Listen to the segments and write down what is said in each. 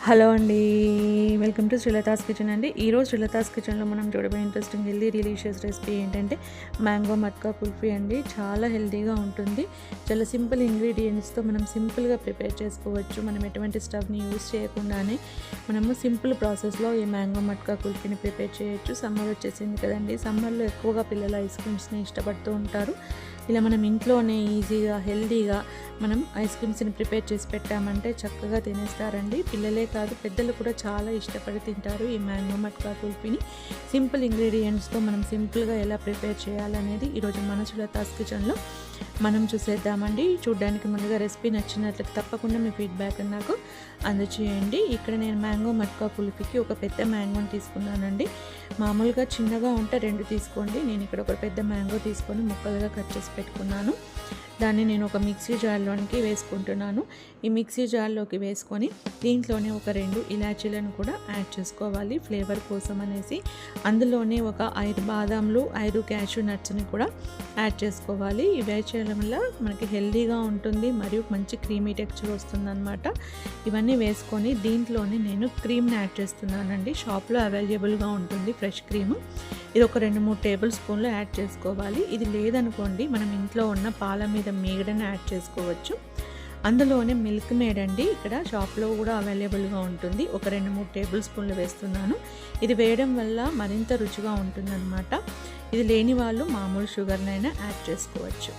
Hello అండి, welcome to Srilatha's kitchen అండి. ఈరోజు శ్రీలతాస్ కిచెన్లో మనం చూడబోయే ఇంట్రెస్టింగ్ హెల్దీ డెలీషియస్ రెసిపీ ఏంటంటే మ్యాంగో మట్కా కుల్ఫీ అండి. చాలా హెల్దీగా ఉంటుంది. చాలా సింపుల్ ఇంగ్రీడియంట్స్తో మనం సింపుల్గా ప్రిపేర్ చేసుకోవచ్చు. మనం ఎటువంటి స్టవ్ని యూజ్ చేయకుండానే మనము సింపుల్ ప్రాసెస్లో ఈ మ్యాంగో మట్కా కుల్ఫీని ప్రిపేర్ చేయొచ్చు. సమ్మర్ వచ్చేసింది కదండి, సమ్మర్లో ఎక్కువగా పిల్లలు ఐస్ క్రీమ్స్ని ఇష్టపడుతూ ఉంటారు. ఇలా మనం ఇంట్లోనే ఈజీగా హెల్దీగా మనం ఐస్ క్రీమ్స్ని ప్రిపేర్ చేసి పెట్టామంటే చక్కగా తినేస్తారండి. పిల్లలే కాదు, పెద్దలు కూడా చాలా ఇష్టపడి తింటారు ఈ మ్యాంగో మట్కా కుల్ఫీని. సింపుల్ ఇంగ్రీడియంట్స్తో మనం సింపుల్గా ఎలా ప్రిపేర్ చేయాలనేది ఈరోజు మన శ్రీలతాస్ కిచెన్లో మనం చూసేద్దామండి. చూడడానికి ముందుగా రెసిపీ నచ్చినట్లయితే తప్పకుండా మీ ఫీడ్బ్యాక్ నాకు అందచేయండి. ఇక్కడ నేను మ్యాంగో మట్కా కుల్ఫీకి ఒక పెద్ద మ్యాంగోని తీసుకున్నానండి. మామూలుగా చిన్నగా ఉంటే 2 తీసుకోండి. నేను ఇక్కడ ఒక పెద్ద మ్యాంగో తీసుకొని ముక్కలుగా కట్ చేసి పెట్టుకున్నాను. దాన్ని నేను ఒక మిక్సీ జార్లోనికి వేసుకుంటున్నాను. ఈ మిక్సీ జార్లోకి వేసుకొని దీంట్లోనే ఒక 2 ఇలాచీలను కూడా యాడ్ చేసుకోవాలి ఫ్లేవర్ కోసం అనేసి. అందులోనే ఒక 5 బాదాంలు 5 క్యాషూ నట్స్ని కూడా యాడ్ చేసుకోవాలి. ఇవి యాడ్ చేయడం వల్ల మనకి హెల్దీగా ఉంటుంది మరియు మంచి క్రీమీ టెక్స్చర్ వస్తుందన్నమాట. ఇవన్నీ వేసుకొని దీంట్లోనే నేను క్రీమ్ని యాడ్ చేస్తున్నానండి. షాప్లో అవైలబుల్గా ఉంటుంది ఫ్రెష్ క్రీమ్. ఇది ఒక 2-3 టేబుల్ స్పూన్లు యాడ్ చేసుకోవాలి. ఇది లేదనుకోండి మనం ఇంట్లో ఉన్న పాల మీద మీగడని యాడ్ చేసుకోవచ్చు. అందులోనే మిల్క్ మేడ్ అండి, ఇక్కడ షాప్లో కూడా అవైలబుల్గా ఉంటుంది. ఒక 2-3 టేబుల్ స్పూన్లు వేస్తున్నాను. ఇది వేయడం వల్ల మరింత రుచిగా ఉంటుందన్నమాట. ఇది లేని వాళ్ళు మామూలు షుగర్నైనా యాడ్ చేసుకోవచ్చు.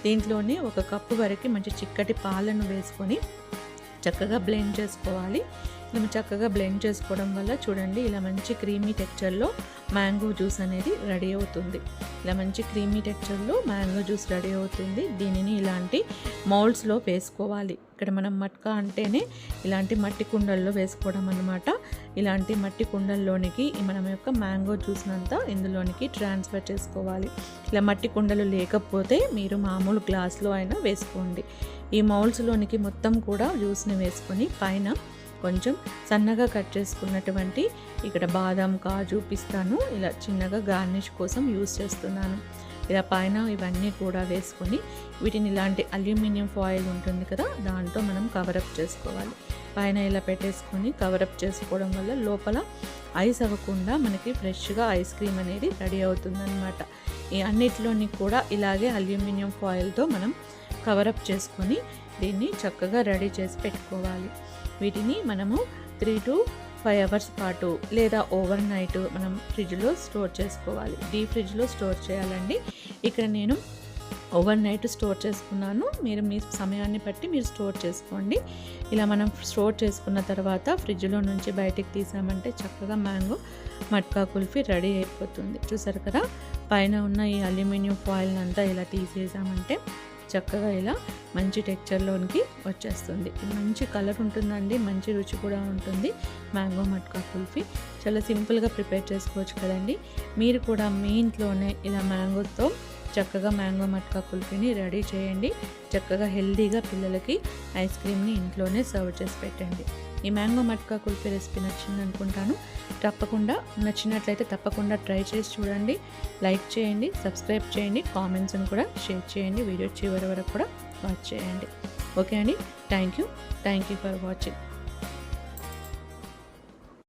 దీంట్లోనే 1 కప్పు వరకు మంచి చిక్కటి పాలను వేసుకొని చక్కగా బ్లెండ్ చేసుకోవాలి. మనం చక్కగా బ్లెండ్ చేసుకోవడం వల్ల చూడండి ఇలా మంచి క్రీమీ టెక్స్చర్లో మ్యాంగో జ్యూస్ అనేది రెడీ అవుతుంది. ఇలా మంచి క్రీమీ టెక్స్చర్లో మ్యాంగో జ్యూస్ రెడీ అవుతుంది. దీనిని ఇలాంటి మౌల్డ్స్లో వేసుకోవాలి. ఇక్కడ మనం మట్కా అంటేనే ఇలాంటి మట్టి కుండల్లో వేసుకోవడం అన్నమాట. ఇలాంటి మట్టి కుండల్లోనికి మనం యొక్క మ్యాంగో జ్యూస్నంతా ఇందులోనికి ట్రాన్స్ఫర్ చేసుకోవాలి. ఇలా మట్టి కుండలు లేకపోతే మీరు మామూలు గ్లాస్లో అయినా వేసుకోండి. ఈ మౌల్డ్స్లోనికి మొత్తం కూడా జ్యూస్ని వేసుకొని పైన కొంచెం సన్నగా కట్ చేసుకున్నటువంటి ఇక్కడ బాదం, కాజు, పిస్తాను ఇలా చిన్నగా గార్నిష్ కోసం యూస్ చేస్తున్నాను. ఇలా పైన ఇవన్నీ కూడా వేసుకొని వీటిని ఇలాంటి అల్యూమినియం ఫాయిల్ ఉంటుంది కదా, దాంతో మనం కవరప్ చేసుకోవాలి. పైన ఇలా పెట్టేసుకొని కవరప్ చేసుకోవడం వల్ల లోపల ఐస్ అవ్వకుండా మనకి ఫ్రెష్గా ఐస్ క్రీమ్ అనేది రెడీ అవుతుందన్నమాట. ఈ అన్నిటిలోని కూడా ఇలాగే అల్యూమినియం ఫాయిల్తో మనం కవరప్ చేసుకొని దీన్ని చక్కగా రెడీ చేసి పెట్టుకోవాలి. వీటిని మనము 3 to 5 అవర్స్ పాటు లేదా ఓవర్ నైట్ మనం ఫ్రిడ్జ్లో స్టోర్ చేసుకోవాలి. డీప్ ఫ్రిడ్జ్లో స్టోర్ చేయాలండి. ఇక్కడ నేను ఓవర్ నైట్ స్టోర్ చేసుకున్నాను. మీరు మీ సమయాన్ని బట్టి మీరు స్టోర్ చేసుకోండి. ఇలా మనం స్టోర్ చేసుకున్న తర్వాత ఫ్రిడ్జ్లో నుంచి బయటికి తీసామంటే చక్కగా మ్యాంగో మట్కా కుల్ఫీ రెడీ అయిపోతుంది. చూసారు కదా, పైన ఉన్న ఈ అల్యూమినియం ఫాయిల్ అంతా ఇలా తీసేసామంటే చక్కగా ఇలా మంచి టెక్స్చర్లోనికి వచ్చేస్తుంది. మంచి కలర్ ఉంటుందండి, మంచి రుచి కూడా ఉంటుంది. మ్యాంగో మట్కా కుల్ఫీ చాలా సింపుల్గా ప్రిపేర్ చేసుకోవచ్చు కదండి. మీరు కూడా మీ ఇంట్లోనే ఇలా మ్యాంగోతో చక్కగా మ్యాంగో మట్కా కుల్ఫీని రెడీ చేయండి. చక్కగా హెల్దీగా పిల్లలకి ఐస్ క్రీమ్ని ఇంట్లోనే సర్వ్ చేసి పెట్టండి. ఈ మ్యాంగో మట్కా కుల్ఫీ రెసిపీ నచ్చింది అనుకుంటాను. నచ్చినట్లయితే తప్పకుండా ట్రై చేసి చూడండి. లైక్ చేయండి, సబ్స్క్రైబ్ చేయండి, కామెంట్స్ని కూడా షేర్ చేయండి. వీడియో చివరి వరకు కూడా వాచ్ చేయండి. ఓకే అండి, థ్యాంక్ యూ ఫర్ వాచింగ్.